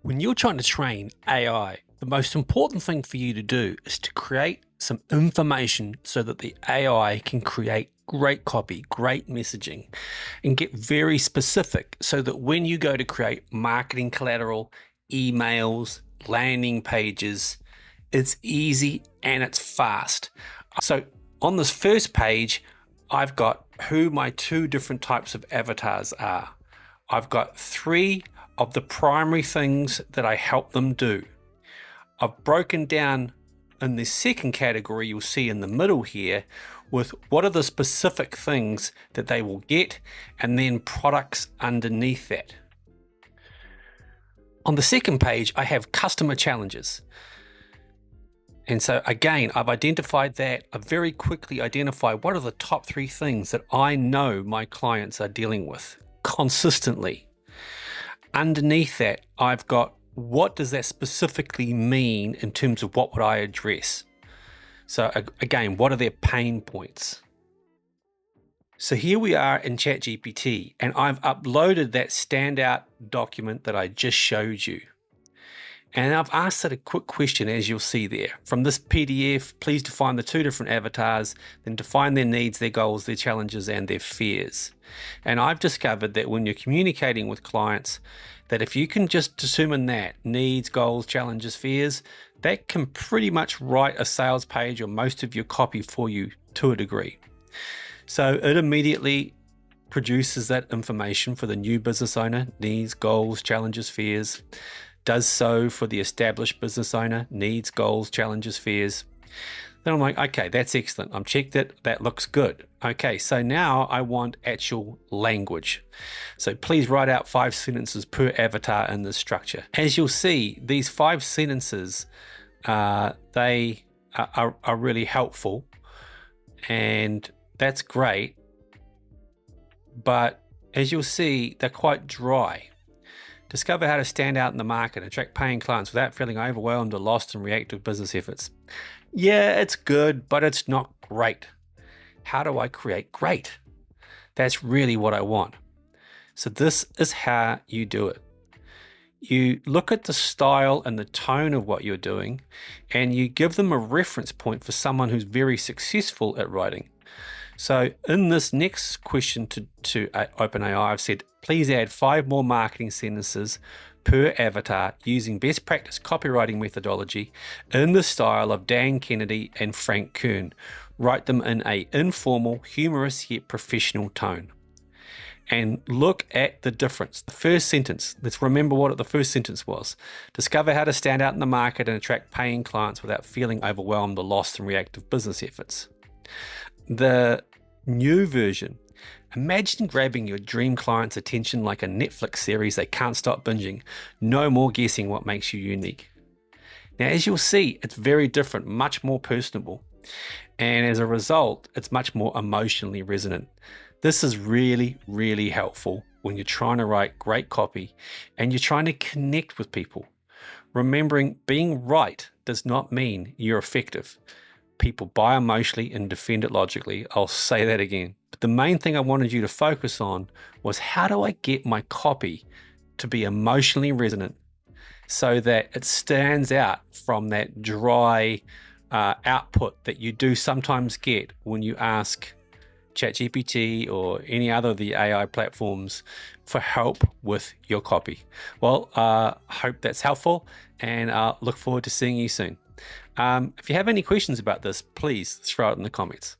When you're trying to train AI, the most important thing for you to do is to create some information so that the AI can create great copy, great messaging, and get very specific so that when you go to create marketing collateral, emails, landing pages, it's easy and it's fast. So on this first page, I've got who my two different types of avatars are. I've got three of the primary things that I help them do. I've broken down in the second category you'll see in the middle here with what are the specific things that they will get and then products underneath that. On the second page, I have customer challenges. And so again, I've identified that. I very quickly identify what are the top three things that I know my clients are dealing with consistently. Underneath that, I've got what does that specifically mean in terms of what would I address? So again, what are their pain points? So here we are in ChatGPT, and I've uploaded that standout document that I just showed you. And I've asked it a quick question, as you'll see there. From this PDF, please define the two different avatars, then define their needs, their goals, their challenges, and their fears. And I've discovered that when you're communicating with clients, that if you can just determine that, needs, goals, challenges, fears, that can pretty much write a sales page or most of your copy for you to a degree. So it immediately produces that information for the new business owner, needs, goals, challenges, fears. Does so for the established business owner, needs, goals, challenges, fears. Then I'm like, okay, that's excellent. I'm checked it. That looks good. Okay, so now I want actual language. So please write out 5 sentences per avatar in this structure. As you'll see, these 5 sentences, they are really helpful, and that's great. But as you'll see, they're quite dry. Discover how to stand out in the market and attract paying clients without feeling overwhelmed or lost in reactive business efforts. Yeah, it's good, but it's not great. How do I create great? That's really what I want. So this is how you do it. You look at the style and the tone of what you're doing, and you give them a reference point for someone who's very successful at writing. So in this next question to OpenAI, I've said, please add 5 more marketing sentences per avatar using best practice copywriting methodology in the style of Dan Kennedy and Frank Kern. Write them in an informal, humorous yet professional tone. And look at the difference. The first sentence, let's remember what the first sentence was. Discover how to stand out in the market and attract paying clients without feeling overwhelmed or lost in reactive business efforts. The new version, imagine grabbing your dream client's attention like a Netflix series they can't stop binging. No more guessing what makes you unique. Now, as you'll see, it's very different, much more personable. And as a result, it's much more emotionally resonant. This is really, really helpful when you're trying to write great copy and you're trying to connect with people. Remembering being right does not mean you're effective. People buy emotionally and defend it logically. I'll say that again. But the main thing I wanted you to focus on was how do I get my copy to be emotionally resonant so that it stands out from that dry output that you do sometimes get when you ask ChatGPT or any other of the AI platforms for help with your copy. Well, I hope that's helpful, and I look forward to seeing you soon. If you have any questions about this, please throw it in the comments.